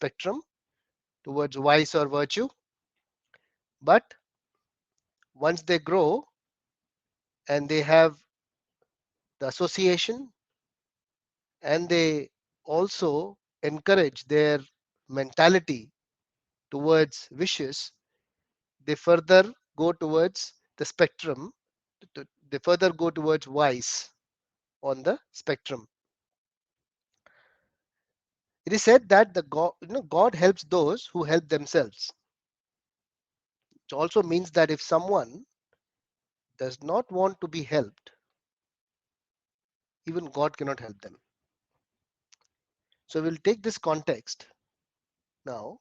spectrum towards vice or virtue. But once they grow and they have the association, and they also encourage their mentality towards wishes, they further go towards the spectrum, they further go towards vice on the spectrum. It is said that the God helps those who help themselves. It also means that if someone does not want to be helped, even God cannot help them. So we'll take this context now,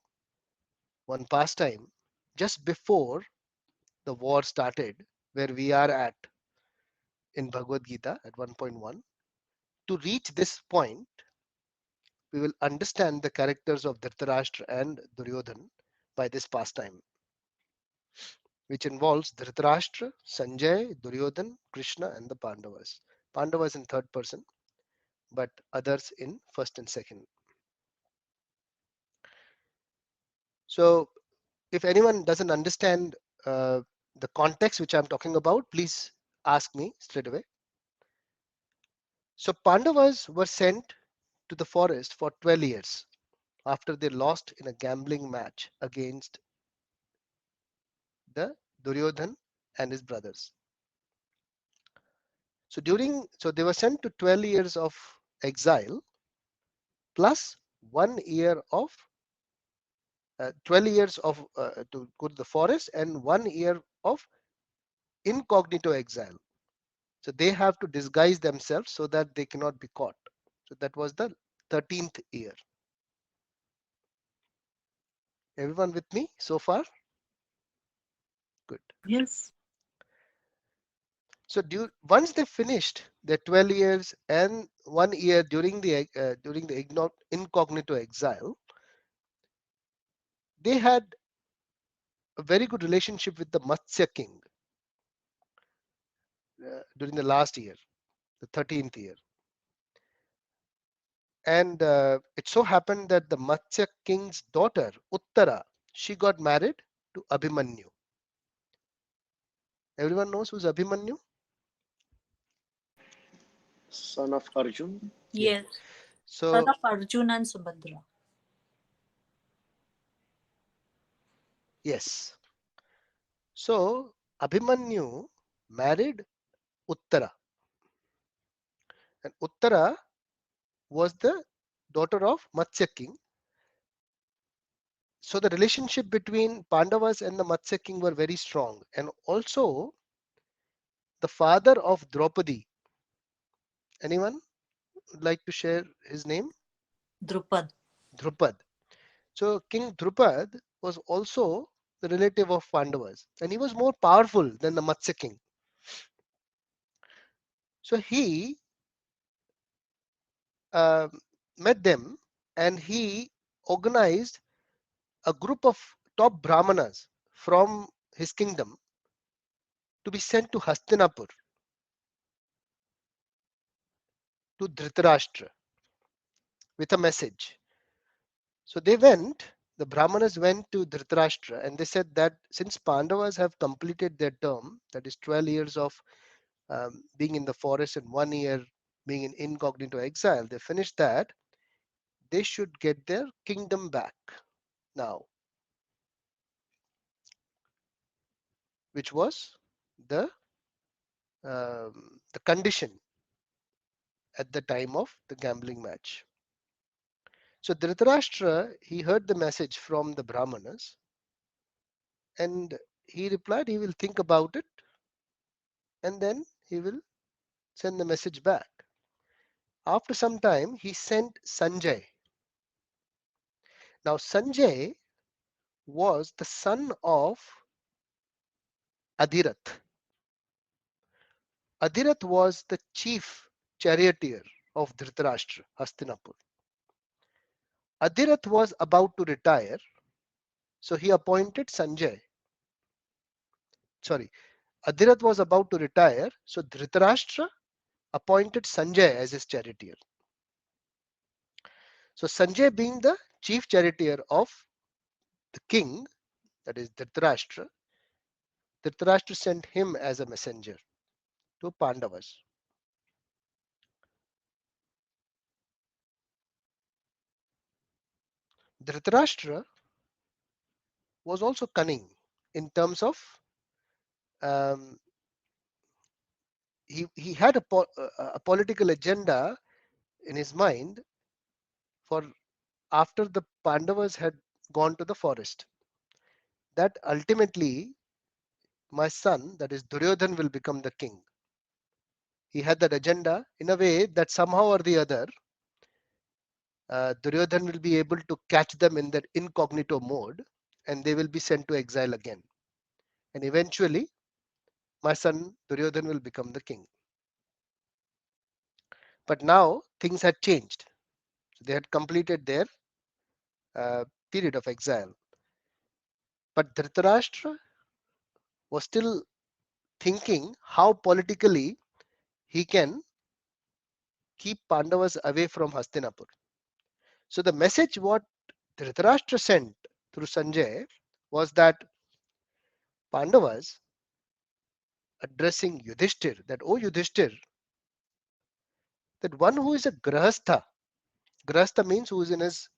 one pastime just before the war started, where we are at in Bhagavad Gita at 1.1. To reach this point, we will understand the characters of Dhritarashtra and Duryodhan by this pastime, which involves Dhritarashtra, Sanjay, Duryodhan, Krishna, and the Pandavas. Pandavas in third person, but others in first and second. So, if anyone doesn't understand the context which I'm talking about, please ask me straight away. So, Pandavas were sent to the forest for 12 years after they lost in a gambling match against the Duryodhan and his brothers. So they were sent to 12 years of exile plus 1 year of 12 years of to go to the forest and 1 year of incognito exile. So they have to disguise themselves so that they cannot be caught. So that was the 13th year. Everyone with me so far? Good. Yes. So once they finished their 12 years and 1 year during the incognito exile, they had a very good relationship with the Matsya king during the last year, the 13th year. And it so happened that the Matsya king's daughter, Uttara, she got married to Abhimanyu. Everyone knows who's Abhimanyu? Son of Arjun. Yeah. Yes. Son So, of Arjun and Subhadra. yes. So, Abhimanyu married Uttara. And Uttara was the daughter of Matsya king. So, the relationship between Pandavas and the Matsya king were very strong. And also, the father of Draupadi. Anyone would like to share his name? Drupad. Drupad. So King Drupad was also the relative of Pandavas, and he was more powerful than the Matsya king. So he uh, met them, and he organized a group of top Brahmanas from his kingdom to be sent to Hastinapur to Dhritarashtra with a message. So they went, the Brahmanas went to Dhritarashtra, and they said that since Pandavas have completed their term, that is 12 years of being in the forest and 1 year being in incognito exile, they finished that, they should get their kingdom back now, which was the condition at the time of the gambling match. So Dhritarashtra, he heard the message from the Brahmanas, and he replied he will think about it, and then he will send the message back. After some time, he sent Sanjay. Now Sanjay was the son of Adhirath. Adhirath was the chief charioteer of Dhritarashtra, Hastinapur. Adhirath was about to retire, so he appointed Sanjay. Sorry, Adhirath was about to retire, so Dhritarashtra appointed Sanjay as his charioteer. So Sanjay, being the chief charioteer of the king, that is Dhritarashtra, Dhritarashtra sent him as a messenger to Pandavas. Dhritarashtra was also cunning in terms of um, he had a political agenda in his mind for after the Pandavas had gone to the forest, that ultimately my son, that is Duryodhan, will become the king. He had that agenda in a way that somehow or the other, Duryodhan will be able to catch them in their incognito mode and they will be sent to exile again. And eventually, my son Duryodhan will become the king. But now things had changed. So they had completed their uh, period of exile. But Dhritarashtra was still thinking how politically he can keep Pandavas away from Hastinapur. So the message what Dhritarashtra sent through Sanjay was that Pandavas addressing Yudhishthir, that oh Yudhishthir, that one who is a Grahastha, Grahastha means who is in his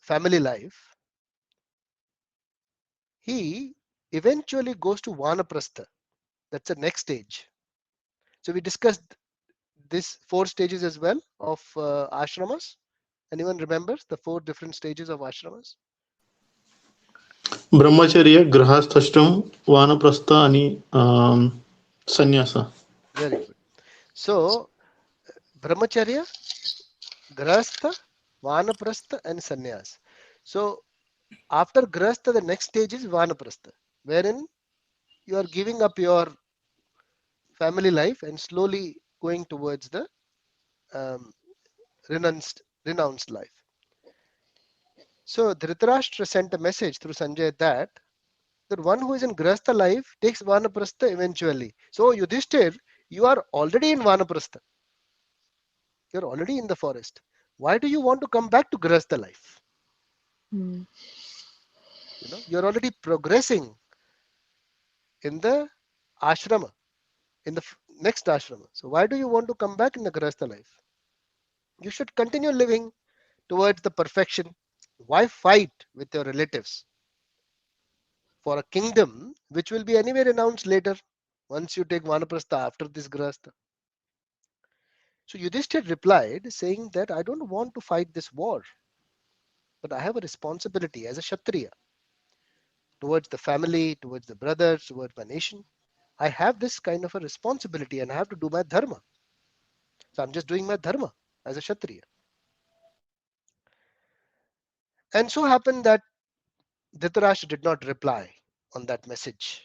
family life, he eventually goes to Vanaprastha. That's the next stage. So we discussed this 4 stages as well of ashramas. Anyone remembers the 4 different stages of ashramas? ब्रह्मचर्य गृहस्थाश्रम वानप्रस्थ आणि संन्यास. Very good. So brahmacharya, grahastha, vanaprastha and sannyas. So after grahastha, the next stage is vanaprastha, wherein you are giving up your family life and slowly going towards the um, renounced life. So Dhritarashtra sent a message through Sanjay that one who is in Grahastha life takes Vanaprastha eventually. So Yudhishthir, you are already in Vanaprastha. You are already in the forest. Why do you want to come back to Grahastha life? Hmm. You are already progressing in the ashrama, in the next ashrama. So why do you want to come back in the Grahastha life? You should continue living towards the perfection. Why fight with your relatives for a kingdom which will be anyway renounced later once you take Vanaprastha after this Grahastha? So Yudhishthir replied saying that I don't want to fight this war, but I have a responsibility as a Kshatriya towards the family, towards the brothers, towards my nation. I have this kind of a responsibility and I have to do my dharma. So I'm just doing my dharma as a Kshatriya. And so happened that Dhritarashtra did not reply on that message.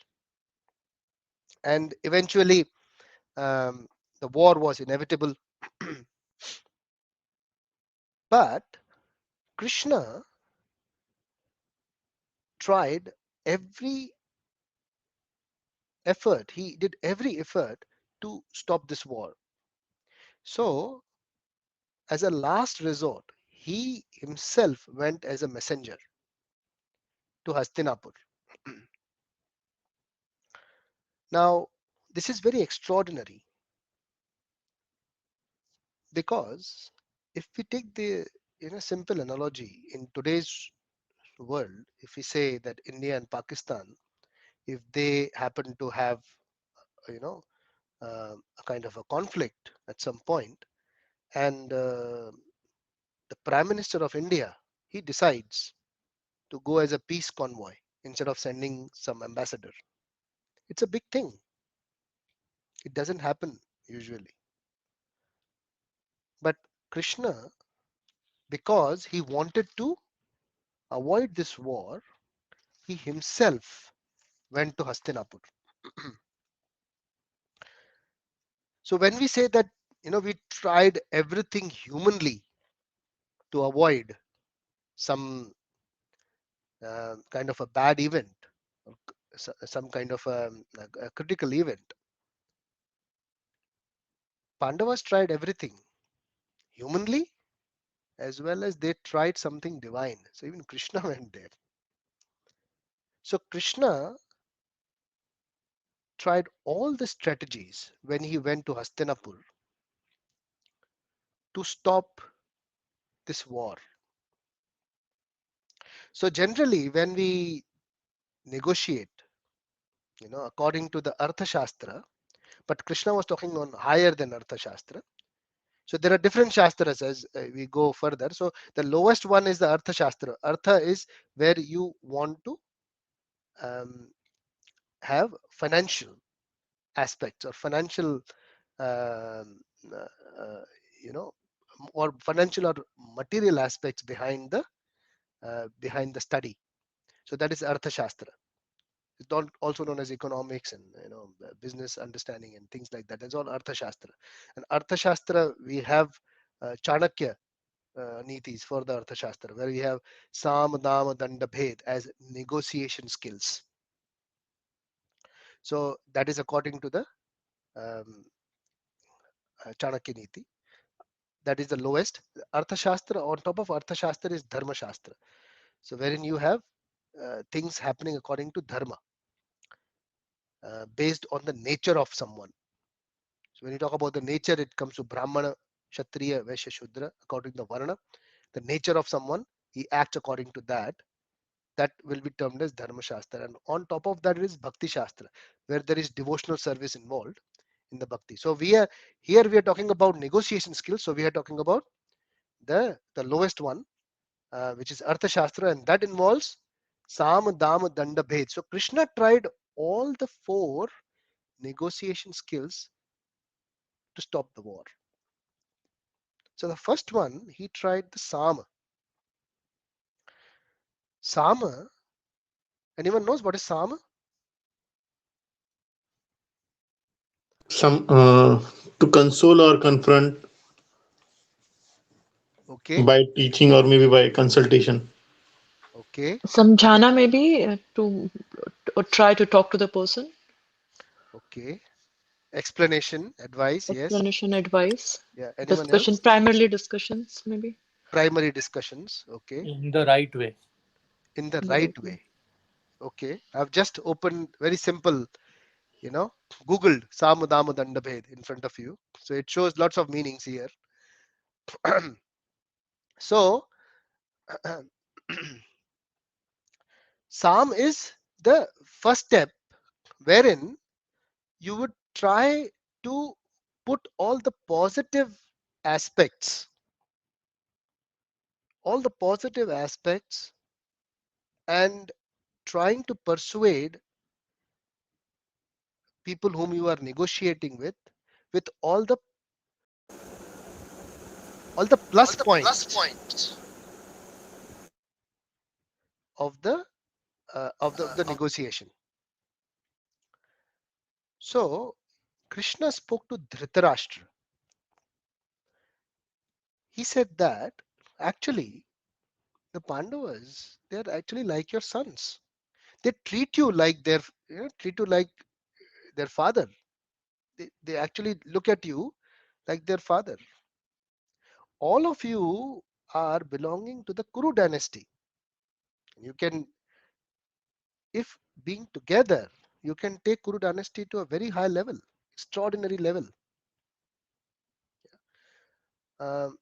And eventually, the war was inevitable. But Krishna tried every effort, he did every effort to stop this war. So, as a last resort, he himself went as a messenger to Hastinapur. Now, this is very extraordinary because if we take the simple analogy in today's world, if we say that India and Pakistan, if they happen to have you know a kind of a conflict at some point, and the Prime Minister of India, he decides to go as a peace convoy instead of sending some ambassador. It's a big thing. It doesn't happen usually. But Krishna, because he wanted to avoid this war, he himself went to Hastinapur. So when we say that, we tried everything humanly to avoid some kind of a bad event, or some kind of a critical event, Pandavas tried everything humanly as well as they tried something divine. So even Krishna went there. So Krishna tried all the strategies when he went to Hastinapur to stop this war. So generally, when we negotiate, according to the Artha Shastra, but Krishna was talking on higher than Artha Shastra. So there are different Shastras as we go further. So the lowest one is the Artha Shastra. Artha is where you want to um, have financial aspects or financial, um, uh, uh, you know, or financial or material aspects behind the study. So that is Artha Shastra. It's not also known as economics and business understanding and things like that. That's all Artha Shastra. And Artha Shastra, we have Chanakya Nitis for the Artha Shastra, where we have Sam, Dam, Danda, Bhed as negotiation skills. So that is according to the um, Chanakya Niti. That is the lowest. Artha Shastra, on top of Artha Shastra is Dharma Shastra. So wherein you have things happening according to Dharma, based on the nature of someone. So when you talk about the nature, it comes to Brahmana, Kshatriya, Vaishya, Shudra, according to the Varna. The nature of someone, he acts according to that. That will be termed as Dharma Shastra. And on top of that is Bhakti Shastra, where there is devotional service involved in the Bhakti. So we are talking about negotiation skills. So we are talking about the lowest one, which is Artha Shastra, and that involves Sam, Dam, Danda, Bhed. So Krishna tried all the 4 negotiation skills to stop the war. So the first one, he tried the Sama. Sama, anyone knows what is Sama? Some to console or confront Okay, by teaching or maybe by consultation. okay, Samjhana maybe to or try to talk to the person. okay. Explanation, advice, yes. Explanation, advice, Yeah, anyone discussion, else? primarily discussions maybe. Primary discussions, okay. In the right way. In the In the right right way. way, okay. I've just opened very simple, Googled Sama, Dama, Danda, Bhed in front of you. So it shows lots of meanings here. So, Sam is the first step wherein you would try to put aspects, all the positive aspects, and trying to persuade people whom you are negotiating with all the plus points of the negotiation. So Krishna spoke to Dhritarashtra. He said that actually the Pandavas, they are actually like your sons. They treat you like their father. They actually look at you like their father. All of you are belonging to the Kuru dynasty. You can, if being together, you can take Kuru dynasty to a very high level, extraordinary level. Um,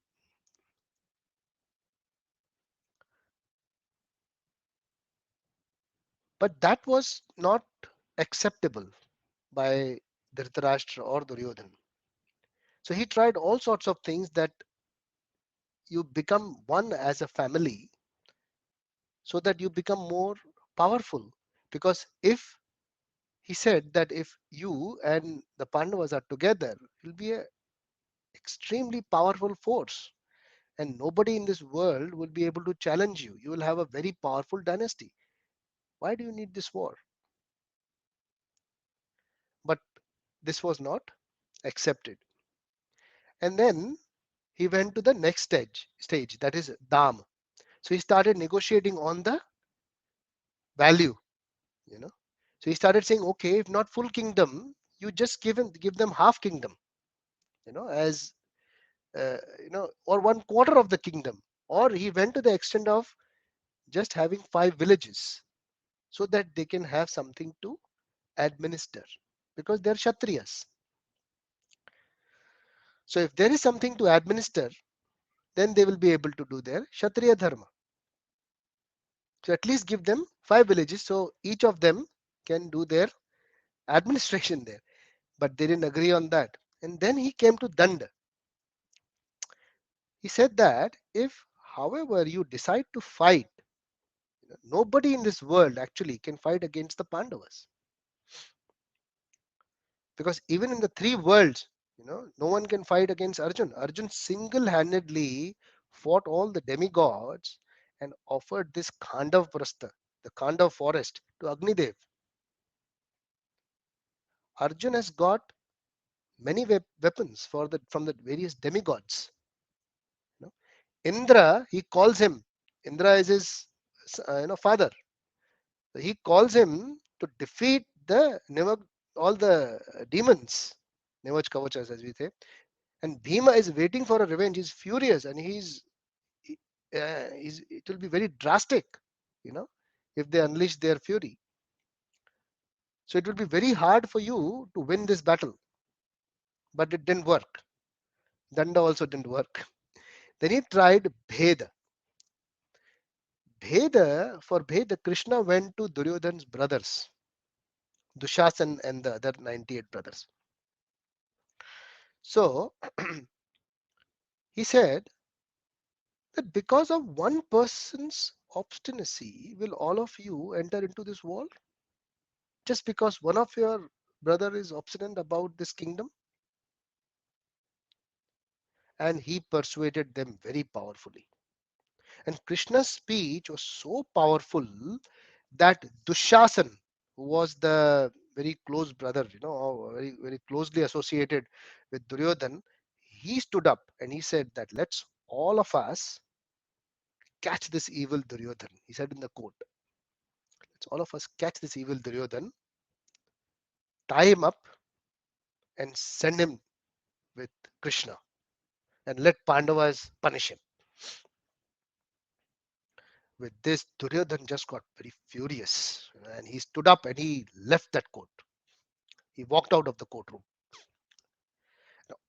but that was not acceptable by Dhritarashtra or Duryodhana. So he tried all sorts of things that you become one as a family, so that you become more powerful. Because if he said that if you and the Pandavas are together, it will be an extremely powerful force, and nobody in this world will be able to challenge you. You will have a very powerful dynasty. Why do you need this war? But this was not accepted. And then he went to the next stage, that is Dam. So he started negotiating on the value, you know. So he started saying, okay, if not full kingdom, you just give them half kingdom, as or 1/4 of the kingdom. Or he went to the extent of just having 5 villages so that they can have something to administer, because they're Kshatriyas. So if there is something to administer, then they will be able to do their Kshatriya Dharma. So at least give them 5 villages so each of them can do their administration there. But they didn't agree on that. And then he came to Danda. He said that if, however, you decide to fight, nobody in this world actually can fight against the Pandavas. Because even in the 3 worlds, no one can fight against Arjun. Arjun single-handedly fought all the demigods and offered this Khandav Prastha, the Khandav forest, to Agnidev. Arjun has got many weapons from the various demigods. Indra, he calls him. Indra is his father. So he calls him to defeat all the demons, Nevach Kavachas as we say. And Bhima is waiting for a revenge. He's furious and it will be very drastic, if they unleash their fury. So it will be very hard for you to win this battle. But it didn't work. Danda also didn't work. Then he tried Bheda. For Bheda, Krishna went to Duryodhana's brothers, Dushasan and the other 98 brothers. So he said that because of one person's obstinacy, will all of you enter into this war? Just because one of your brother is obstinate about this kingdom? And he persuaded them very powerfully. And Krishna's speech was so powerful that Dushasan, who was the very close brother, very, very closely associated with Duryodhan, he stood up and he said that let's all of us catch this evil Duryodhan. He said in the court, let's all of us catch this evil Duryodhan, tie him up and send him with Krishna and let Pandavas punish him. With this, Duryodhan just got very furious and he stood up and he left that court. He walked out of the courtroom.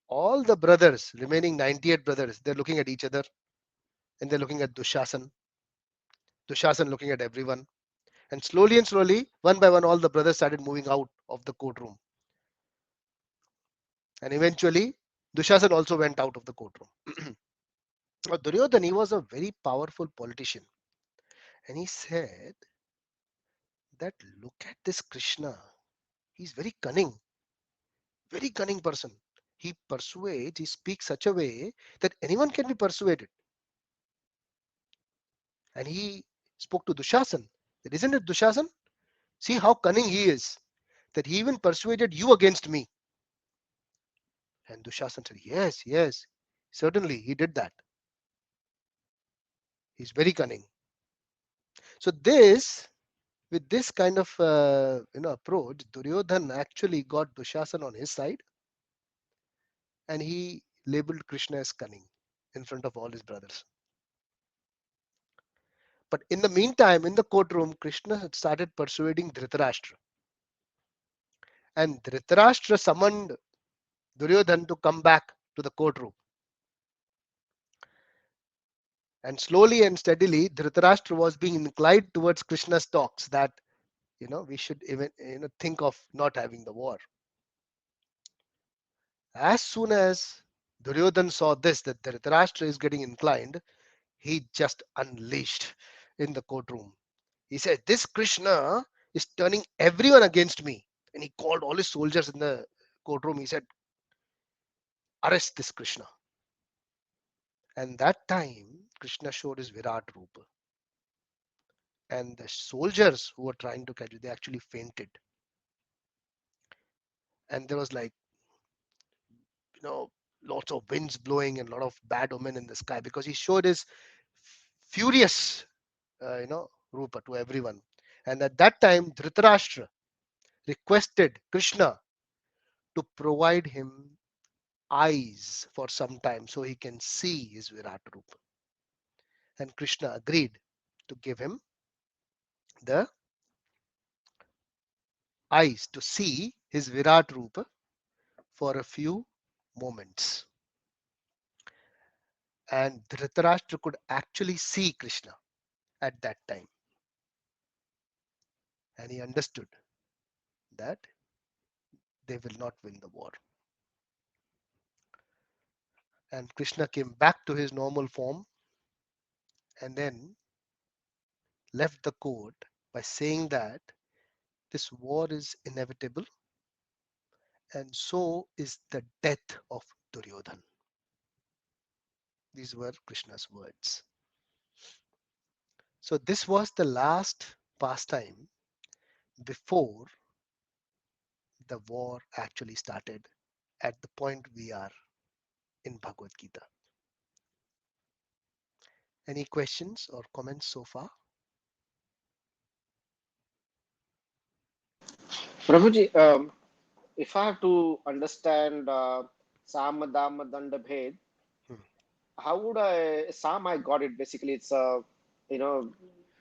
All the brothers, remaining 98 brothers, they're looking at each other and they're looking at Dushasan. Dushasan looking at everyone. And slowly, one by one, all the brothers started moving out of the courtroom. And eventually, Dushasan also went out of the courtroom. Duryodhan, he was a very powerful politician. And he said that look at this Krishna. He's very cunning person. He persuades, he speaks such a way that anyone can be persuaded. And he spoke to Dushasan. That, isn't it Dushasan? See how cunning he is, that he even persuaded you against me. And Dushasan said, yes, certainly he did that. He's very cunning. So with this kind of approach, Duryodhan actually got Dushasan on his side, and he labeled Krishna as cunning in front of all his brothers. But in the meantime, in the courtroom, Krishna had started persuading Dhritarashtra. And Dhritarashtra summoned Duryodhan to come back to the courtroom. And slowly and steadily, Dhritarashtra was being inclined towards Krishna's talks that, we should even think of not having the war. As soon as Duryodhan saw this, that Dhritarashtra is getting inclined, he just unleashed in the courtroom. He said, this Krishna is turning everyone against me. And he called all his soldiers in the courtroom. He said, arrest this Krishna. And that time, Krishna showed his Virat Rupa. And the soldiers who were trying to catch it, they actually fainted. And there was lots of winds blowing and a lot of bad omen in the sky, because he showed his furious, Rupa to everyone. And at that time, Dhritarashtra requested Krishna to provide him eyes for some time so he can see his Virat Rupa. and Krishna agreed to give him the eyes to see his Virat Rupa for a few moments. And Dhritarashtra could actually see Krishna at that time. And he understood that they will not win the war. And Krishna came back to his normal form and then left the court by saying that this war is inevitable and so is the death of Duryodhan. These were Krishna's words. So this was the last pastime before the war actually started at the point we are in Bhagavad Gita. Any questions or comments so far? Prabhuji, if I have to understand Sama, Dama, Danda, Bhed, Hmm. how would Sam, I got it. Basically, it's, you know,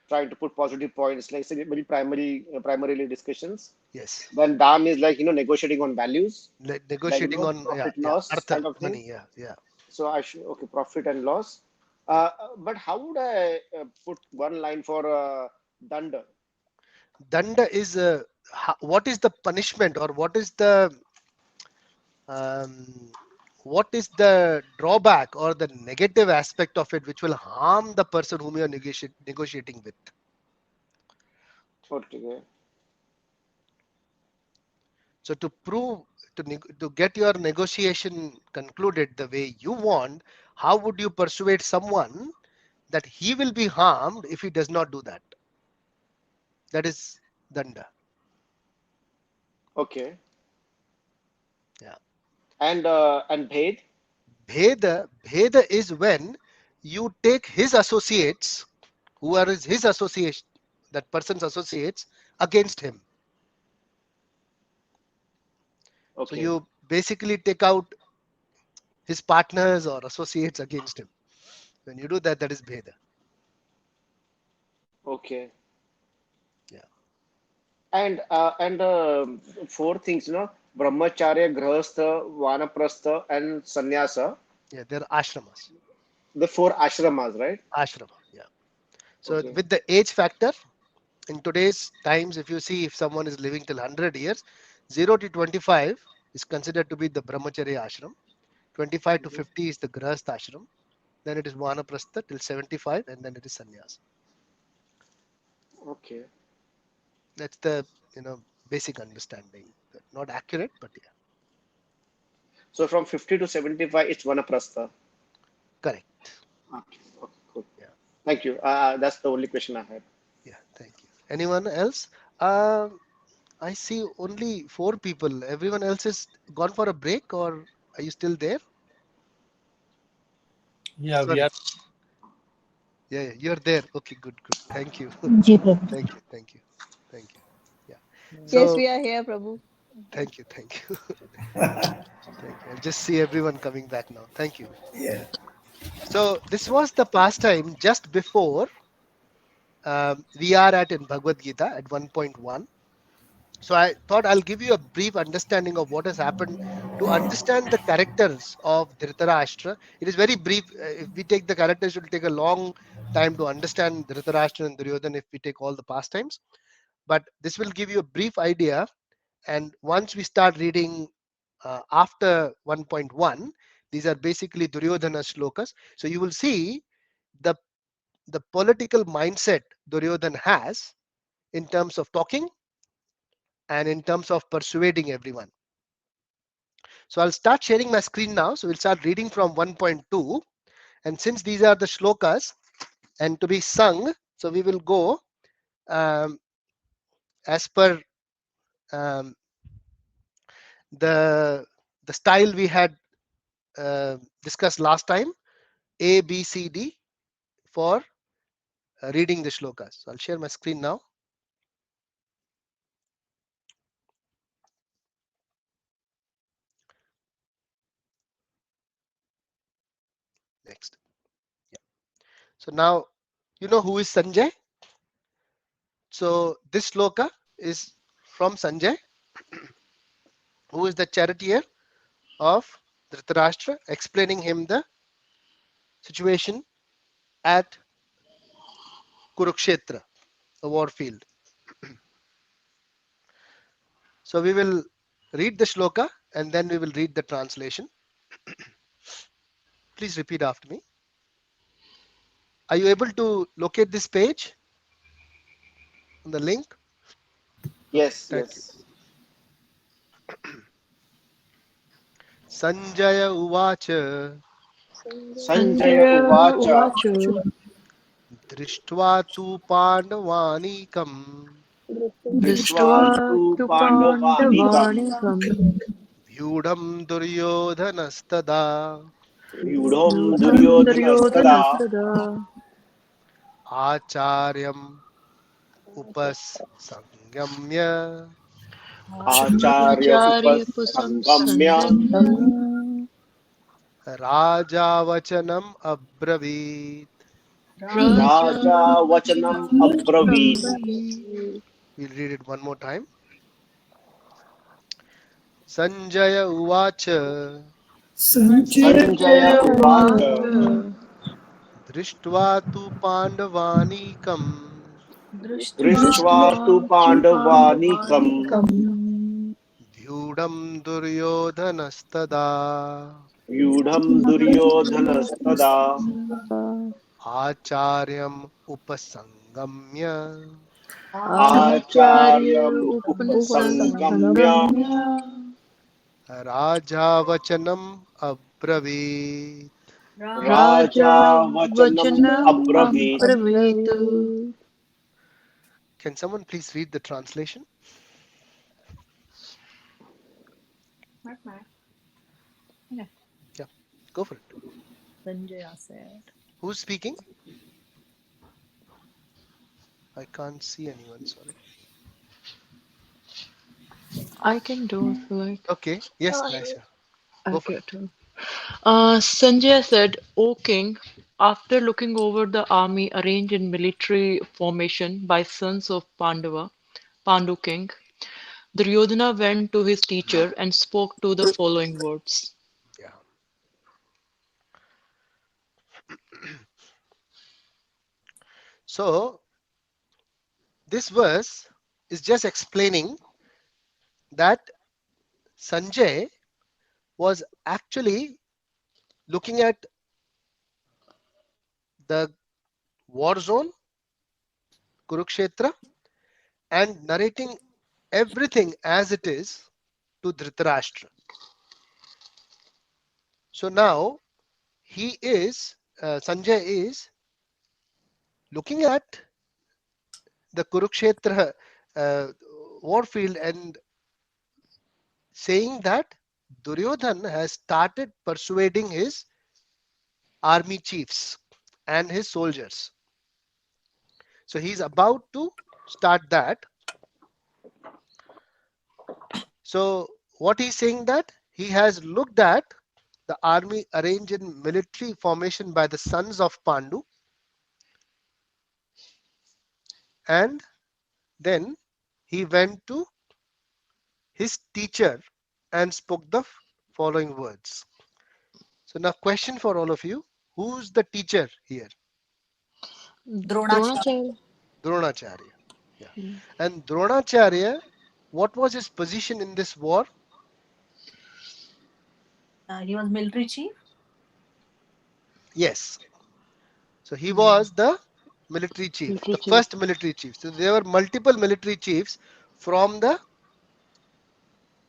trying to put positive points, like say, very primarily discussions. Yes. Then Dam is like, negotiating on values, like, Negotiating on profit loss artha, kind of thing. money. Yeah. So I should, okay, profit and loss. But how would I put one line for Danda? Danda is what is the punishment or um, what is the drawback or the negative aspect of it which will harm the person whom you are negotiating with. Okay. So to prove to get your negotiation concluded the way you want, how would you persuade someone that he will be harmed if he does not do that? That is danda. Okay. Yeah. And Bhed? Bheda is when you take his associates, who are his associates, that person's associates, against him. So Okay. you basically take out his partners or associates against him. When you do that, that is Bheda. Okay. Yeah. And four things, Brahmacharya, Grahastha, Vanaprastha, and Sannyasa. Yeah, they're ashramas. The four ashramas, right? Ashrama. Yeah. So Okay. with the age factor, in today's times, if you see if someone is living till 100 years, 0 to 25 is considered to be the Brahmacharya ashram. 25 to 50 is the Grahastha ashram. Then it is Vanaprastha till 75, and then it is Sannyas. Okay. That's the basic understanding. Not accurate, but yeah, So from 50 to 75, it's Vanaprastha. correct. Okay. Okay. Cool. Yeah, Thank you. That's the only question I had. yeah. Thank you. Anyone else? Um, I see only 4 people. Everyone else is gone for a break, or are you still there? Yeah, we Sorry. are. Yeah, you're there. Okay, good. Thank you. Ji Prabhu. Thank you. Yeah. Yes, So we are here, Prabhu. thank you. Thank you. I'll just see everyone coming back now. Thank you. Yeah. So this was the pastime just before we are at in Bhagavad Gita at 1.1. So I thought I'll give you a brief understanding of what has happened to understand the characters of Dhritarashtra. It is very brief. If we take the characters, it will take a long time to understand Dhritarashtra and Duryodhana if we take all the pastimes. But this will give you a brief idea. And once we start reading after 1.1, these are basically Duryodhana shlokas. So you will see the political mindset Duryodhana has in terms of talking and in terms of persuading everyone. So I'll start sharing my screen now. So we'll start reading from 1.2. And since these are the shlokas and to be sung, so we will go as per um, the style we had discussed last time, A, B, C, D for reading the shlokas. So I'll share my screen now. Next. Yeah. So now you know who is Sanjay. So this shloka is from Sanjay, who is the charioteer of Dhritarashtra, explaining him the situation at Kurukshetra, the war field. So we will read the shloka and then we will read the translation. Please repeat after me. Are you able to locate this page on the link? Yes, Thank you. yes. Sanjaya Uvacha Sanjaya Uvacha Drishtva tu Pandavanikam Drishtva Drishtva tu tu Pandavanikam Pandavanikam Vyudam Duryodhanastada Vyudham Yudham Duryodhanastada Duryodhanastada Acharyam Upasangamya Acharya Acharya Pusam Upasangamya Sangam Rajavachanam Abravit. Raja Raja Vachanam Abravit. Brahmavi We'll read it one more time. Sanjaya Uvacha Sanjaya Uvacha Uvacha Drishtva tu Pandavanikam Drishtva tu Drishtva tu Pandavanikam Pandavanikam Vyudam Duryodhanastada Vyudham Duryodhanastada Acharyam Upasangamya Acharya Acharyam Upasangamya Upasangamya Rajavachanam Abravit. Raja Raja Vachanam Vachanam Abravit. Abravit. Can someone please read the translation? Yeah, go for it. Sanjaya said. Who's speaking? I can't see anyone, sorry. I can do if you like. Okay, yes, Nisha. Go for Okay, it. too. Sanjay said, O king, after looking over the army arranged in military formation by sons of Pandava, Pandu king, Duryodhana went to his teacher and spoke to the following words. Yeah. So this verse is just explaining that Sanjay was actually looking at the war zone, Kurukshetra, and narrating everything as it is to Dhritarashtra. So now Sanjay is looking at the Kurukshetra war field and saying that Duryodhan has started persuading his army chiefs and his soldiers. So he's about to start that. So what he's saying that he has looked at the army arranged in military formation by the sons of Pandu, and then he went to his teacher and spoke the following words. So now question for all of you, who's the teacher here? Dronacharya. Dronacharya. Yeah. And Dronacharya, what was his position in this war? He was military chief. Yes. So he was the military chief, Military the chief. first military chief. So there were multiple military chiefs from the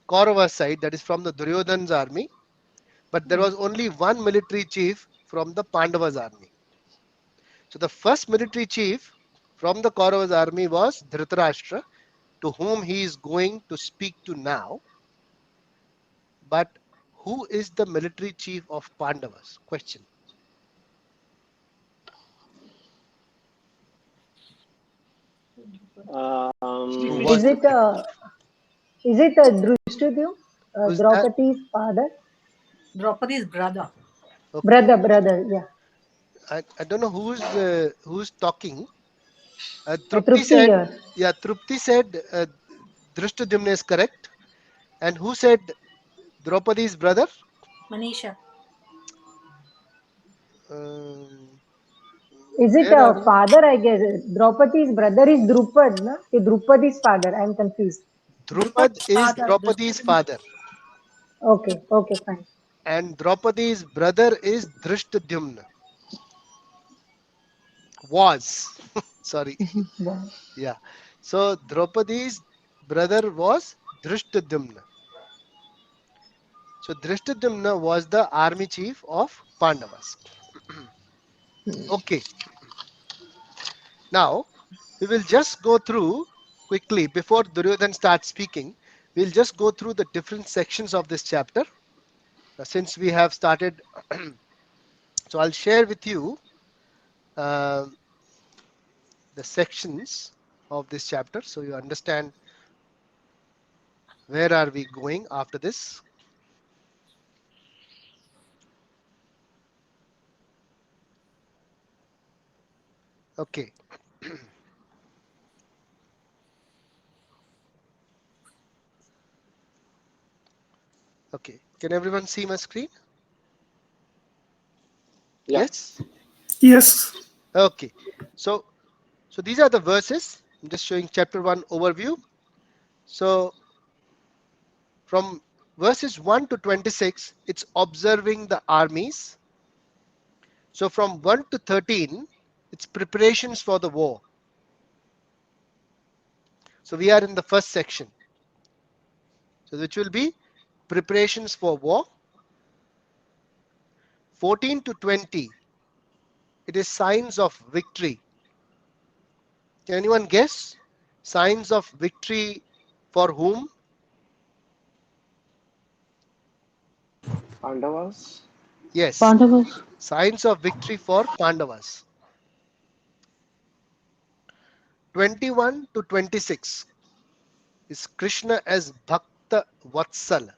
Kaurava side, that is from the Duryodhan's army, but there was only one military chief from the Pandava's army. So the first military chief from the Kaurava's army was Dhritarashtra, to whom he is going to speak to now. But who is the military chief of Pandavas? Question. Who was Is the it Drishtadyumna, Who's that? Draupadi's father? Draupadi's brother. Okay. Brother, yeah. I don't know who's talking. Trupti Trupti said, here. yeah, Trupti said Drishtadyumna is correct. And who said Draupadi's brother? Manisha. Um, Is it where are you? father? I guess Draupadi's brother is Drupad, no? Drupadi's father. I am confused. Drupad is Father. Draupadi's father. Okay, okay, fine. And Draupadi's brother is Drishtadyumna. Was. Sorry. Yeah. Yeah. So Draupadi's brother was Drishtadyumna. So Drishtadyumna was the army chief of Pandavas. Okay. Now we will just go through quickly before Duryodhan starts speaking. We'll just go through the different sections of this chapter. Since we have started, so I'll share with you the sections of this chapter so you understand where are we going after this. Okay. Okay. Can everyone see my screen? Yeah. Yes. Yes. Okay. So these are the verses. I'm just showing chapter 1 overview. So from verses 1 to 26, it's observing the armies. So from 1 to 13, it's preparations for the war. So we are in the first section. So which will be preparations for war. 14 to 20, it is signs of victory. Can anyone guess? Signs of victory for whom? Pandavas. Yes. Pandavas. Signs of victory for Pandavas. 21 to 26 is Krishna as Bhakta Vatsala.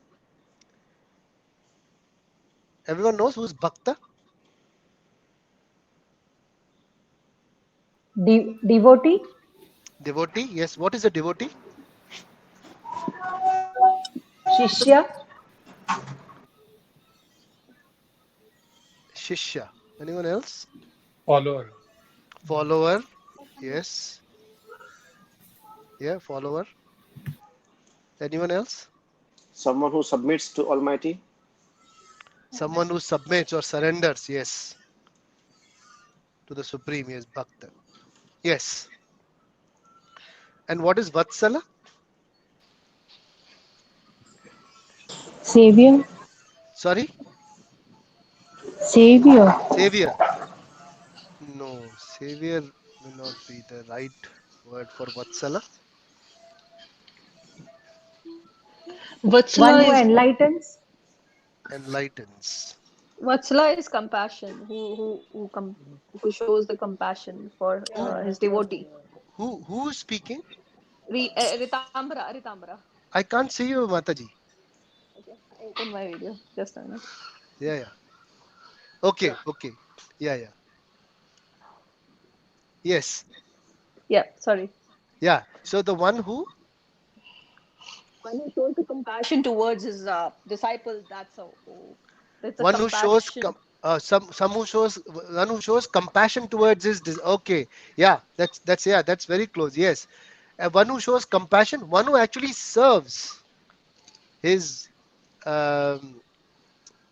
Everyone knows who's Bhakta? Devotee, Devotee. Yes. What is a devotee? Shishya, Shishya. Anyone else? Follower. Follower. Yes. Yeah, follower. Anyone else? Someone who submits to Almighty. Someone who submits or surrenders. Yes. To the Supreme. Yes, Bhakta. Yes. And what is Vatsala? Savior. Sorry? Savior. Savior. No, savior will not be the right word for Vatsala. one Vatsala who is enlightens. Enlightens. Vatsala is compassion, who shows the compassion for his devotee. Who is speaking? Ritambara. I can't see you, Mataji. Okay, I open my video. Just a minute. Yeah, yeah. Okay, okay. Yeah, yeah. Yes. Yeah, sorry. Yeah. So the one who When he shows the compassion towards his disciples, that's a one who shows compassion. some who shows one who shows compassion towards okay. Yeah, that's very close. Yes. One who shows compassion, one who actually serves his um,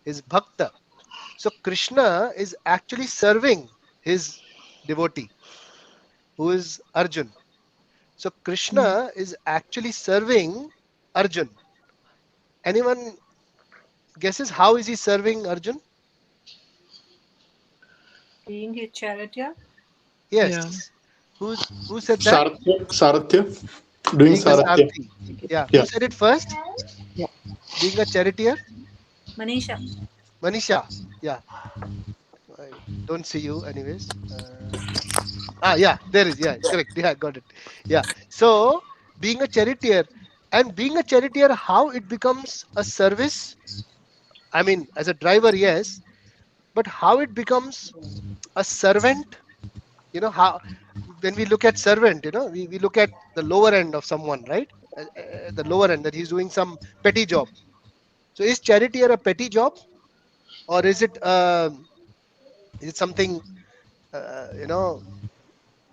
his bhakta. So Krishna is actually serving his devotee, who is Arjun. So Krishna is actually serving Arjun. Anyone guesses how is he serving Arjun? Being his charioteer. Yes. yeah. Who said that? Sarathya. Doing Being a Sarathya. Sarthi. Yeah. Yeah. Who said it first? Yeah. Being a charioteer? Manisha. Manisha. Yeah. I don't see you anyways. Yeah, there is. Yeah, correct. Yeah, got it. Yeah. So being a charioteer and being a charioteer, how it becomes a service? I mean, as a driver, yes. But how it becomes a servant, how when we look at servant, we look at the lower end of someone, right? The lower end, that he's doing some petty job. So is charioteer a petty job, or is it something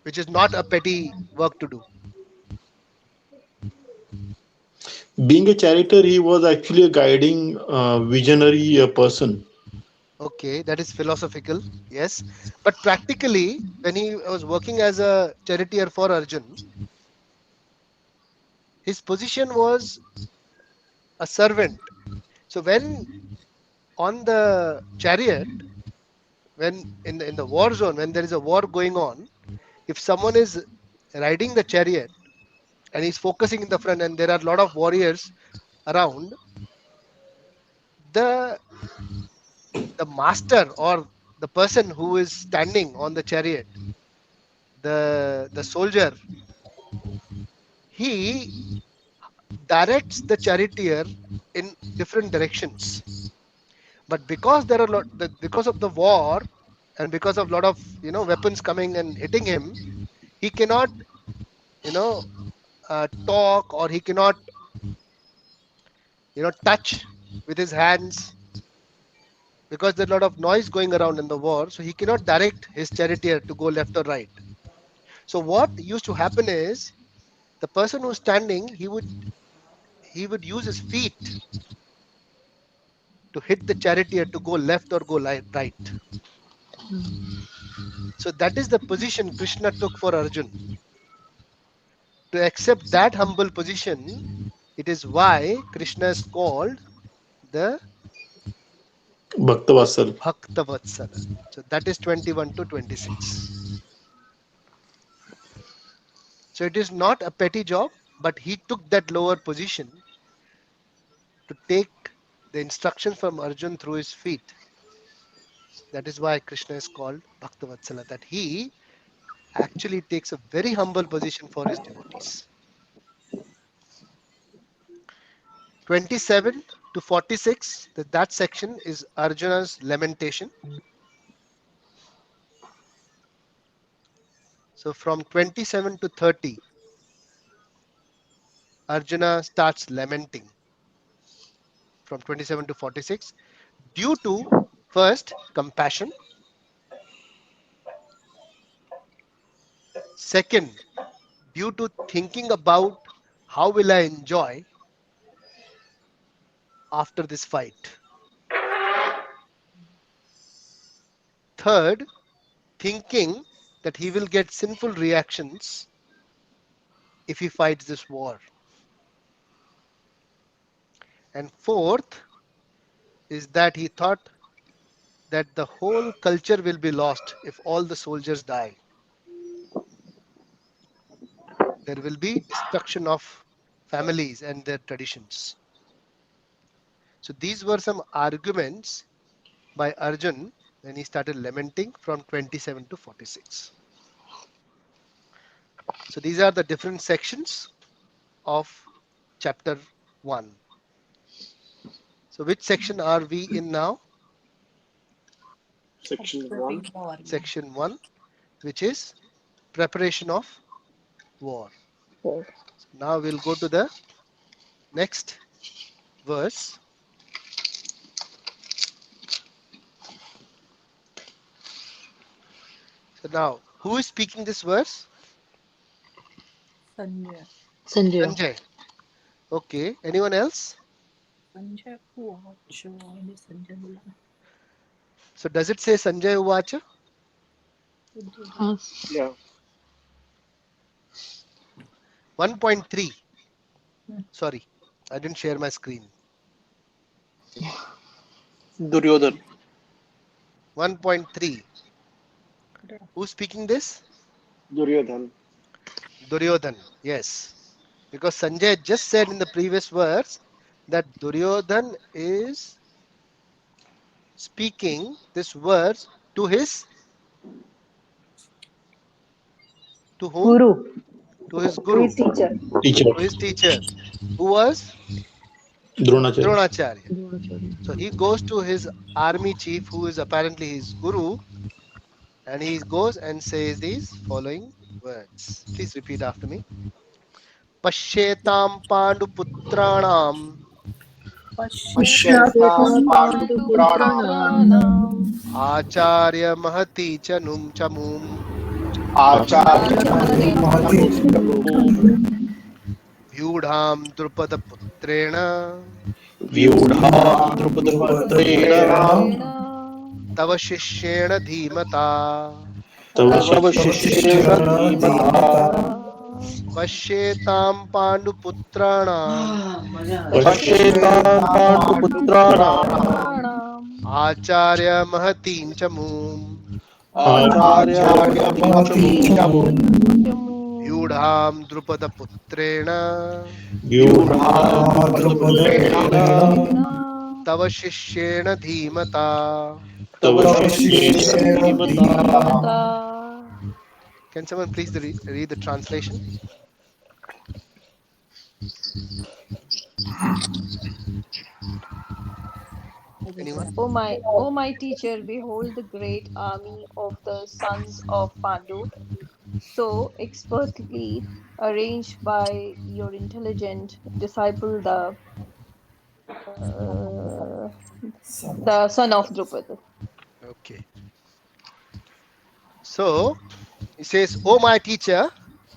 which is not a petty work to do? Being a charioteer, he was actually a guiding, visionary person. Okay, that is philosophical, yes. But practically, when he was working as a charioteer for Arjun, his position was a servant. So when on the chariot, when in the war zone, when there is a war going on, if someone is riding the chariot and he's focusing in the front, and there are a lot of warriors around, the master or the person who is standing on the chariot, the soldier, he directs the charioteer in different directions. But because there are because of the war, and because of a lot of weapons coming and hitting him, he cannot talk, or he cannot touch with his hands, because there's a lot of noise going around in the war. So he cannot direct his charioteer to go left or right. So what used to happen is, the person who's standing, he would use his feet to hit the charioteer to go left or go right. So that is the position Krishna took for Arjun. To accept that humble position, it is why Krishna is called the Bhaktavatsal. Bhaktavatsala. So that is 21 to 26. So it is not a petty job, but he took that lower position to take the instructions from Arjun through his feet. That is why Krishna is called Bhaktavatsala, that he actually takes a very humble position for his devotees. 27 to 46, that section is Arjuna's lamentation. So from 27 to 30, Arjuna starts lamenting. From 27 to 46, due to, first, compassion. Second, due to thinking about how will I enjoy after this fight. Third, thinking that he will get sinful reactions if he fights this war. And fourth is that he thought that the whole culture will be lost if all the soldiers die. There will be destruction of families and their traditions. So these were some arguments by Arjun when he started lamenting from 27 to 46. So these are the different sections of chapter 1. So which section are we in now? Section 1. Section 1, which is preparation of war. Four. So now we'll go to the next verse. So now, who is speaking this verse? Sanjay. Sanjay. Sanjay. Okay. Anyone else? Sanjay Uvacha. Ini Sanjay बोला. So does it say Sanjay Uvacha? Yeah. 1.3. Sorry, I didn't share my screen. Duryodhan. 1.3. Who's speaking this? Duryodhan. Duryodhan. Yes. Because Sanjay just said in the previous verse that Duryodhan is speaking this verse to his, to whom? Guru, To his to guru, his teacher. Teacher. to his teacher, who was Dronacharya. Dronacharya. Dronacharya. So he goes to his army chief, who is apparently his guru, and he goes and says these following words. Please repeat after me. Pashyetam Panduputranam Pashyatam Panduputranam Panduputranam Acharya Mahati Chanum Chamum Acharya Acharya Mahati Chamum Vyudham Drupada Putrena Vyudha Drupada Tava Shishyena Dhimata Tava Tava Shishya Shishya Dhimata Pashyetam Panduputranam Pashyetam Panduputrana Pranam Acharya Mahatin Chamum Acharya Mahati Chamum Vyudham Drupada Putrena Vyudha Tava Shishyena Dhimata. Tava Shishya Dhimata. Can someone please read the translation? Anyone? O my teacher, behold the great army of the sons of Pandu, so expertly arranged by your intelligent disciple, the son of Drupada. Okay. So he says, "O my teacher,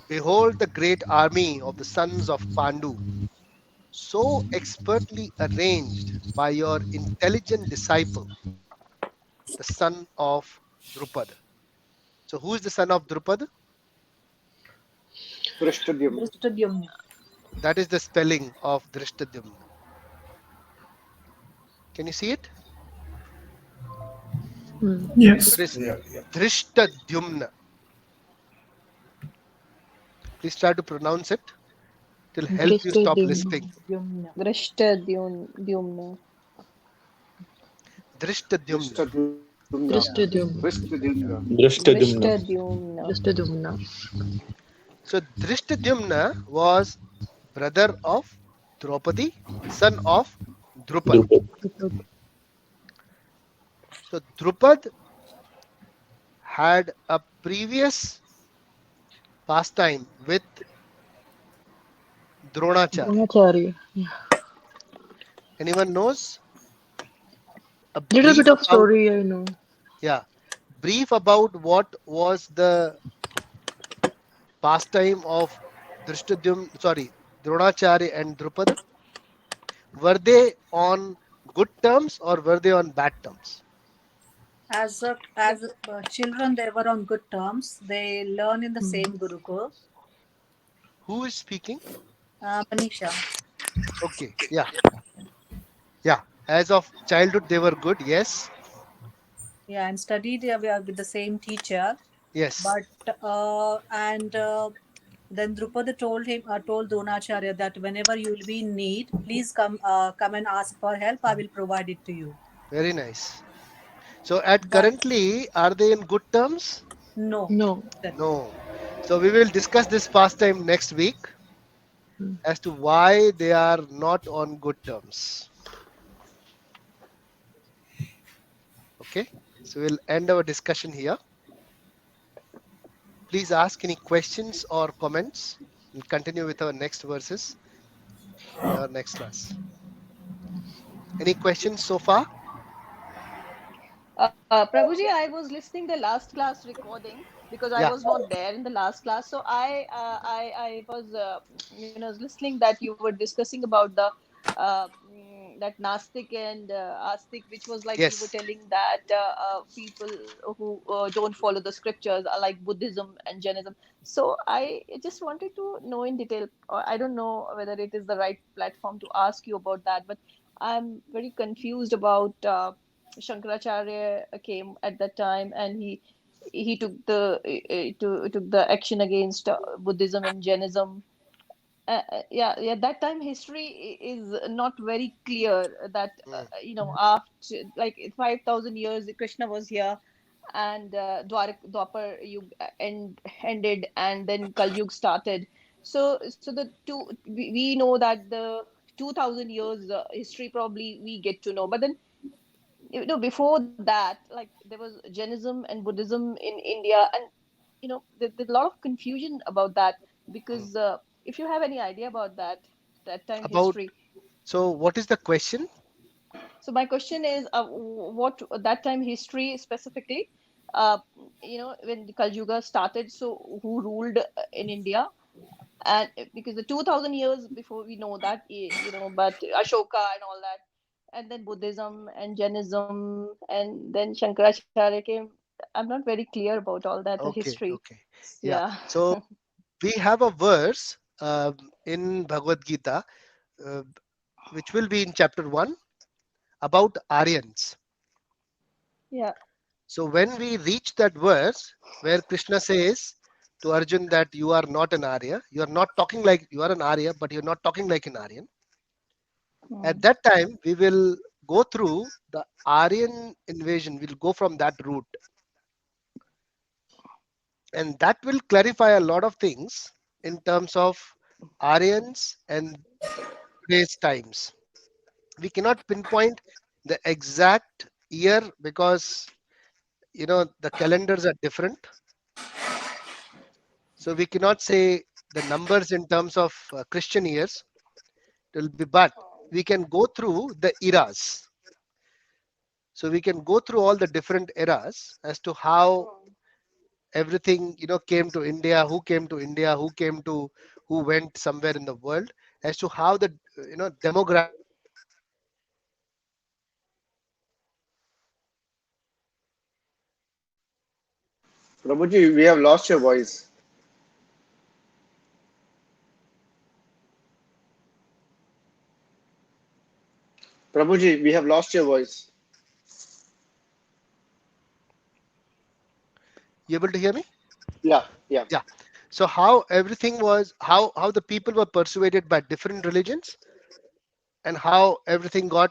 behold the great army of the sons of Pandu, so expertly arranged by your intelligent disciple, the son of Drupada." So who is the son of Drupada? Drishtadyumna. Drishtadyumna. That is the spelling of Drishtadyumna. Can you see it? Yes. It is Drishtadyumna. Please try to pronounce it. It will help you stop Drishtadyumna. lisping. Drishtadyumna. Drishtadyumna. Drishtadyumna. Drishtadyumna. Drishtadyumna. Drishtadyumna. So Drishtadyumna was brother of Draupadi, son of Drupad. Drupad. So Drupad had a previous pastime with Dronacharya. Dronacharya. Anyone knows? A Little brief bit of about, story I know. yeah, brief about what was the pastime of Dronacharya and Drupada. Were they on good terms or were they on bad terms? As children, they were on good terms. They learn in the same Gurukul. Who is speaking? Manisha. Okay, yeah. As of childhood, they were good. Yes, Yeah, and studied with the same teacher. yes. But then Drupada told Dronacharya that whenever you will be in need, please come and ask for help. I will provide it to you. Very nice. So at But currently, are they in good terms? no. No. No. So we will discuss this pastime next week Hmm. as to why they are not on good terms. Okay. So we'll end our discussion here. Please ask any questions or comments. We'll continue with our next verses in our next class. Any questions so far? Prabhuji, I was listening the last class recording because I Yeah. was not there in the last class. So I was listening that you were discussing about the that Nastik and Astik, which was like you were Yes. telling that people who don't follow the scriptures are like Buddhism and Jainism. So I just wanted to know in detail. Or I don't know whether it is the right platform to ask you about that, but I'm very confused about. Shankaracharya came at that time, and he took took the action against Buddhism and Jainism. Yeah, that time history is not very clear. That after like 5,000 years, Krishna was here, and Dwapar Yug ended, and then Kal Yug started. So the two we know that the 2,000 years history probably we get to know. But then, before that, like there was Jainism and Buddhism in India, and there's a lot of confusion about that, because if you have any idea about that time About, history. so what is the question? So my question is, what that time history specifically, uh, when the Kal Yuga started, so who ruled in India? And because the 2,000 years before we know that, but Ashoka and all that, and then Buddhism and Jainism, and then Shankaracharya came. I'm not very clear about all that Okay, history. okay. Yeah. Yeah. So we have a verse in Bhagavad Gita, uh, which will be in chapter 1 about Aryans. Yeah. So when we reach that verse where Krishna says to Arjun that you are not an Arya, you are not talking like you are an Arya, but you're not talking like an Aryan. At Mm. that time, we will go through the Aryan invasion. We'll go from that route, and that will clarify a lot of things in terms of Aryans and today's times. We cannot pinpoint the exact year because the calendars are different, so we cannot say the numbers in terms of Christian years. It will be, but we can go through the eras. So we can go through all the different eras as to how everything came to India, who came to India, who went somewhere in the world, as to how the demographics Prabhuji, we have lost your voice. Prabhuji, we have lost your voice. you able to hear me? Yeah, yeah. Yeah. So how everything was, how the people were persuaded by different religions, and how everything got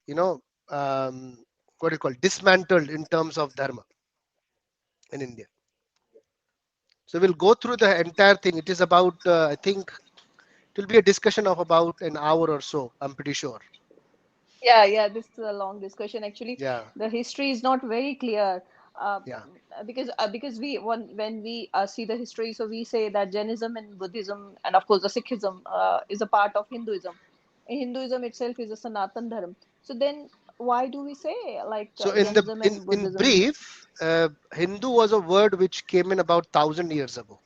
you know um, what do you call dismantled in terms of dharma in India. So we'll go through the entire thing. It is about I think it will be a discussion of about an hour or so, I'm pretty sure. Yeah, this is a long discussion. Actually, Yeah, the history is not very clear. Uh, yeah. because when we see the history, so we say that Jainism and Buddhism, and of course the Sikhism, is a part of Hinduism. Hinduism itself is a Sanatan Dharma. So then, why do we say like So Jainism and in Buddhism? brief, Hindu was a word which came in about 1,000 years ago,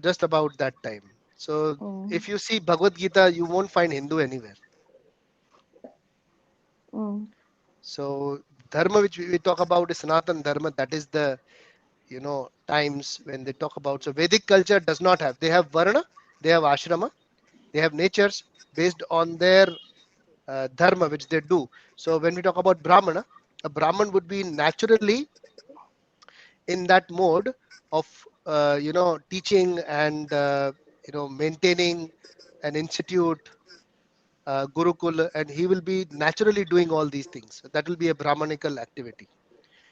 just about that time. So Mm, if you see Bhagavad Gita, you won't find Hindu anywhere. mm, So dharma which we talk about is Sanatan Dharma. That is the times when they talk about. So Vedic culture does not have. They have Varna, they have Ashrama, they have natures based on their dharma which they do. So when we talk about Brahmana, a Brahman would be naturally in that mode of teaching and maintaining an institute, Gurukul, and he will be naturally doing all these things. So that will be a Brahmanical activity.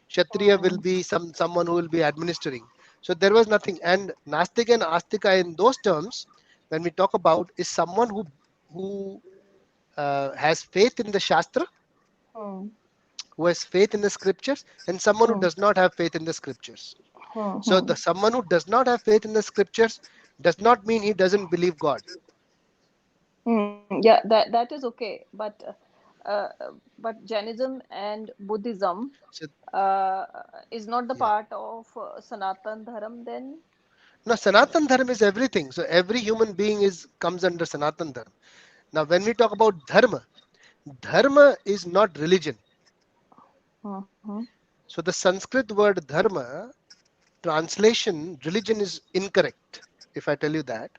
Kshatriya will mm, be someone who will be administering. So there was nothing. And Nastik and Astika in those terms, when we talk about, is someone who has faith in the Shastra, mm, who has faith in the scriptures, and someone who mm, does not have faith in the scriptures. mm, So the mm. someone who does not have faith in the scriptures does not mean he doesn't believe God. Yeah, that is okay, uh, but Jainism and Buddhism So uh, is not the yeah. part of Sanatan Dharam. Then, Now Sanatan Dharma is everything. So every human being is comes under Sanatan Dharma. Now when we talk about dharma, dharma is not religion. Mhm. So the Sanskrit word dharma translation religion is incorrect. If I tell you that,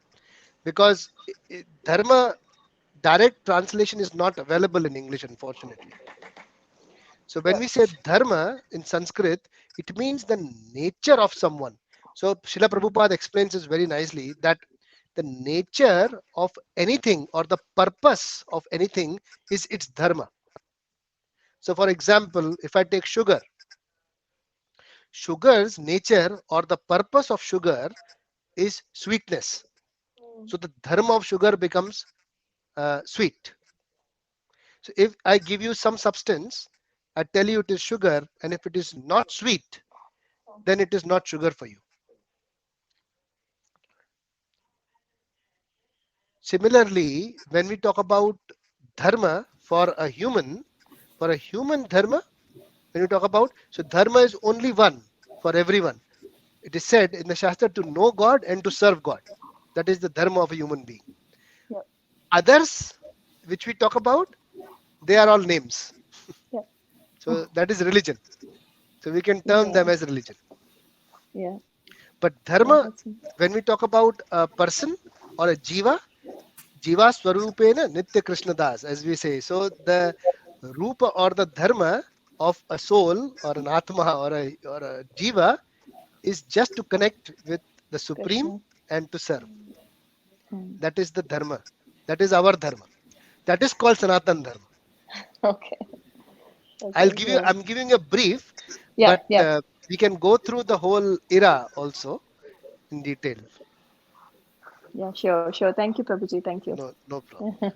because dharma direct translation is not available in English, unfortunately. So when Yeah. we say dharma in Sanskrit, it means the nature of someone. So Srila Prabhupada explains this very nicely that the nature of anything or the purpose of anything is its dharma. So for example, if I take sugar, sugar's nature or the purpose of sugar is sweetness. So the dharma of sugar becomes sweet. So if I give you some substance, I tell you it is sugar, and if it is not sweet, then it is not sugar for you. Similarly, when we talk about dharma for a human dharma, when you talk about, so dharma is only one for everyone. It is said in the Shastra to know God and to serve God. That is the dharma of a human being. Yep. Others, which we talk about, they are all names. Yep. So that is religion. So we can term them Yeah. as religion. Yeah. But Yeah. dharma, That's it. when we talk about a person or a jiva swarupena nitya krishna das, as we say. So the rupa or the dharma of a soul or an atma or a jiva is just to connect with the supreme Krishna. and to serve. Hmm. That is the dharma. That is our dharma. That is called sanatan dharma. Okay. Okay. Yeah. I'm giving a brief, Yeah. but Yeah. we can go through the whole era also in detail. Yeah. Sure. Sure. Thank you, Prabhuji. Thank you. No problem.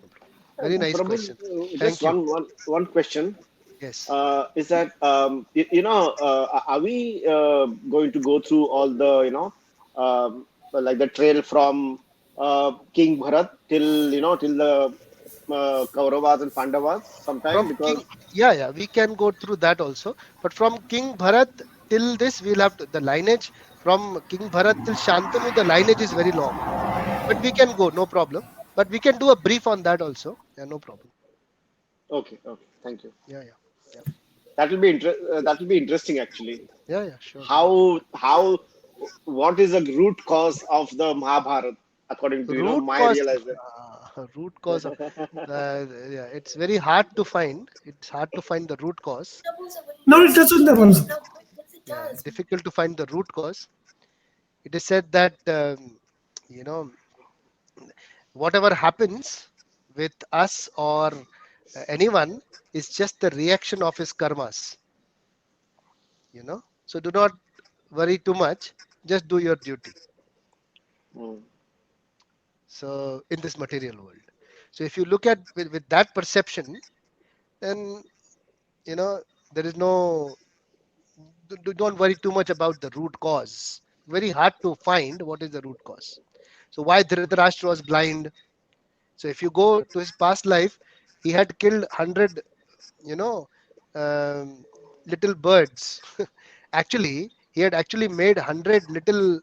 Very nice Prabhu, question. just Thank you. one question. Yes. Is that are we going to go through all the like the trail from King Bharat till the Kauravas and Pandavas sometime? From Because King, yeah, we can go through that also. But from King Bharat till this, we'll have to, the lineage from King Bharat till Shantanu, the lineage is very long. But we can go, no problem. But we can do a brief on that also. Yeah, no problem. okay, thank you. Yeah. That will be that will be interesting actually. Yeah, sure. How what is the root cause of the Mahabharata according to Root my cause, realization? root cause of, yeah, it's very hard to find. It's hard to find the root cause. No, it doesn't happen. Yeah, difficult to find the root cause. It is said that, you know, whatever happens with us or anyone is just the reaction of his karmas. So do not worry too much. Just do your duty. Hmm. So in this material world. So if you look at with that perception, then there is no. Don't worry too much about the root cause. Very hard to find what is the root cause. So why Dhritarashtra was blind? So if you go to his past life, he had killed 100, um, little birds. Actually, he had actually made 100 little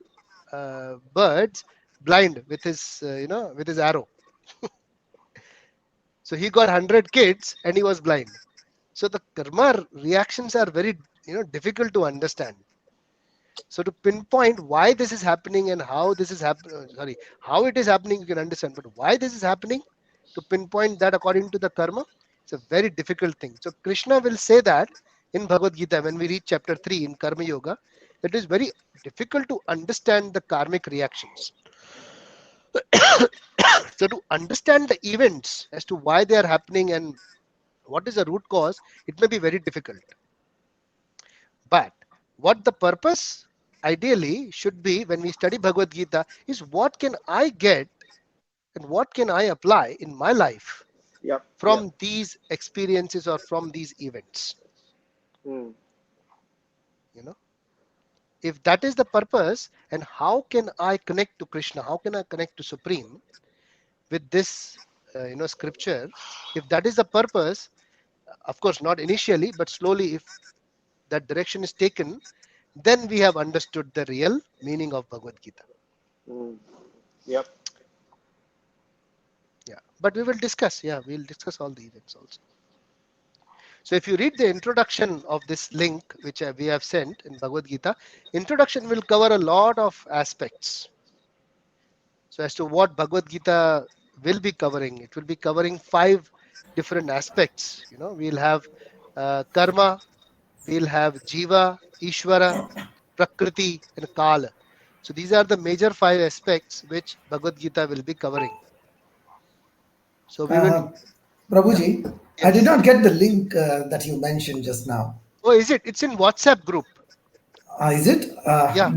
birds blind with his, with his arrow. So he got 100 kids and he was blind. So the karma reactions are very, difficult to understand. So to pinpoint why this is happening and how this is happening, how it is happening, you can understand. But why this is happening, to pinpoint that according to the karma, it's a very difficult thing. So Krishna will say that in Bhagavad Gita when we reach chapter 3 in Karma Yoga, it is very difficult to understand the karmic reactions. So to understand the events as to why they are happening and what is the root cause, it may be very difficult. But what the purpose ideally should be when we study Bhagavad Gita is what can I get and what can I apply in my life Yep. from these experiences or from these events. Hmm. If that is the purpose, and how can I connect to Krishna, how can I connect to Supreme with this scripture? If that is the purpose, of course not initially, but slowly, if that direction is taken, then we have understood the real meaning of Bhagavad Gita. Hmm. Yep. Yeah, but we'll discuss all the events also. So if you read the introduction of this link, which we have sent in Bhagavad Gita, introduction will cover a lot of aspects. So as to what Bhagavad Gita will be covering, it will be covering 5 different aspects. We'll have karma, we'll have jiva, ishvara, prakriti, and kala. So these are the major 5 aspects which Bhagavad Gita will be covering. So we will. Prabhuji, I did Yes. not get the link that you mentioned just now. Oh, is it? It's in WhatsApp group. Is it? Yeah.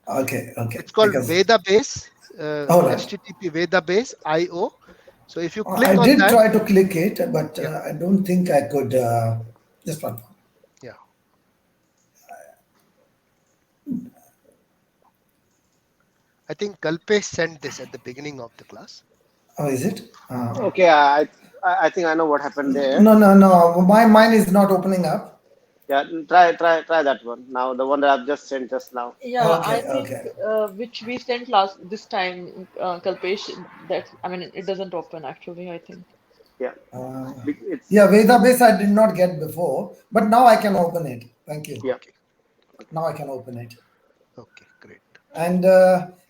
Okay. It's called Because Veda Base All right. HTTP Vedabase IO. So if you click I on did that, try to click it, but Yeah. I don't think I could. Just one. yeah. I think Kalpesh sent this at the beginning of the class. Oh, is it? Okay, I think I know what happened there. No. Mine is not opening up. Yeah, try that one. Now the one that I've just sent just now. Yeah, Okay, I think okay. which we sent this time, Kalpesh. That I mean, it doesn't open actually. I think. Yeah, it's Yeah, Vedabase I did not get before, but now I can open it. Thank you. yeah. Okay. Now I can open it. Okay, great. And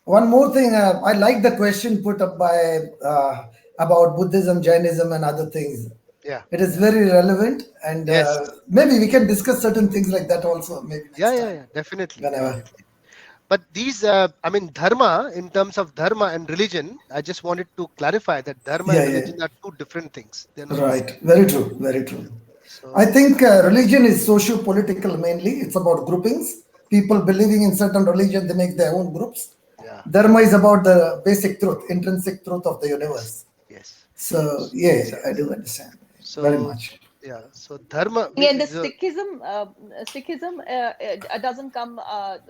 one more thing, I like the question put up by about Buddhism, Jainism, and other things. Yeah. It is very relevant, and Yes. maybe we can discuss certain things like that also. Maybe next time. Yeah. Definitely. Whenever. Definitely. But these, I mean, dharma, in terms of dharma and religion, I just wanted to clarify that dharma and Yeah. religion are two different things. They're not the Right. same. Very true. Very true. So, I think religion is socio-political mainly. It's about groupings. People believing in certain religion, they make their own groups. yeah. Dharma is about the basic truth, intrinsic truth of the Yes. universe. Yes. So yeah, So, I do understand so very much. yeah. So dharma. And the Sikhism doesn't come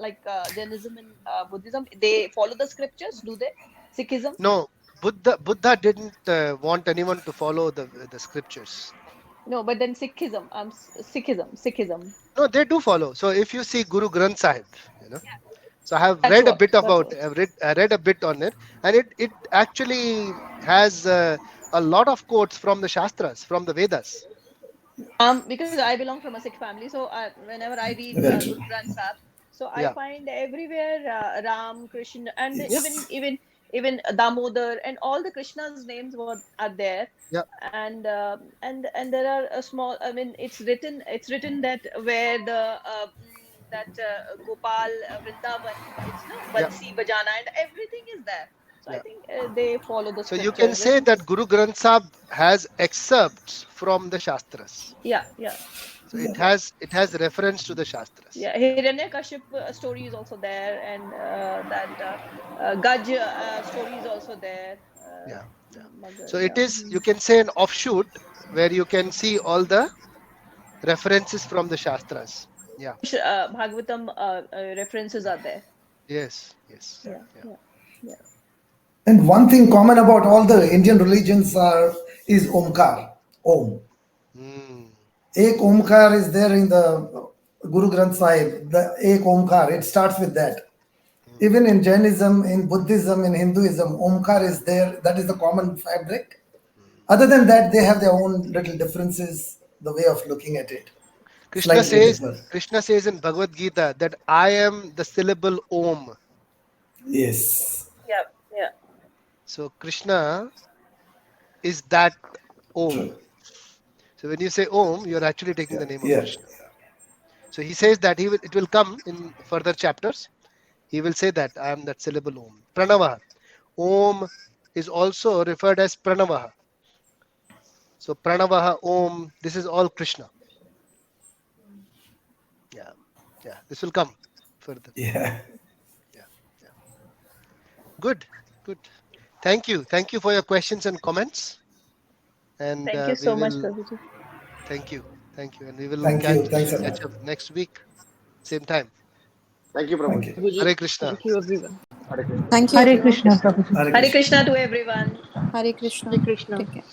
like Jainism and Buddhism. They follow the scriptures, do they? Sikhism? No, Buddha didn't want anyone to follow the scriptures. No, but then Sikhism. Sikhism. No, they do follow. So if you see Guru Granth Sahib, so I have That's read a what- bit that's about. what. I read a bit on it, and it actually has a lot of quotes from the Shastras, from the Vedas. Because I belong from a Sikh family, so whenever I read Very true. Guru Granth Sahib, so I Yeah. find everywhere Ram, Krishna, and Yes. even Damodar, and all the Krishna's names are there. Yeah. And there are a small. I mean, it's written that where the Gopal Vrindavan, it's no Bansi Bajana, and everything is there. So I Yeah. think they follow the So scriptures. you can say that Guru Granth Sahib has excerpts from the Shastras. Yeah. So it has reference to the Shastras. Yeah, Hiranyakaship story is also there, and Gaj story is also there. Yeah. Magar, So it yeah. is, you can say, an offshoot where you can see all the references from the Shastras. Yeah. Bhagavatam references are there. Yes. Yeah. And one thing common about all the Indian religions is Omkar, Om. Mm. Ek Omkar is there in the Guru Granth Sahib. The Ek Omkar, it starts with that. Even in Jainism, in Buddhism, in Hinduism, Omkar is there. That is the common fabric. Other than that, they have their own little differences, the way of looking at it. Krishna Slightly says differ. in Bhagavad Gita that I am the syllable Om. Yes. Yeah. So Krishna is that Om. True. So when you say Om, you're actually taking the name of Yeah. Krishna. So he says that it will come in further chapters. He will say that I am that syllable Om. Pranavaha. Om is also referred as Pranavaha. So Pranavaha, Om, this is all Krishna. Yeah. This will come further. Yeah. Good. Thank you for your questions and comments. And Thank you so we much, will- Prabhuji. Thank you, and we will Thank you. Thanks a catch lot. up next week, same time. Thank you, Thank Prabhu. you. Hare Krishna. Thank you, everyone. Thank you. Hare everyone. Krishna, Prabhuji. Hare Hare Krishna. Krishna to everyone. Hare Krishna. Hare Krishna. Take care.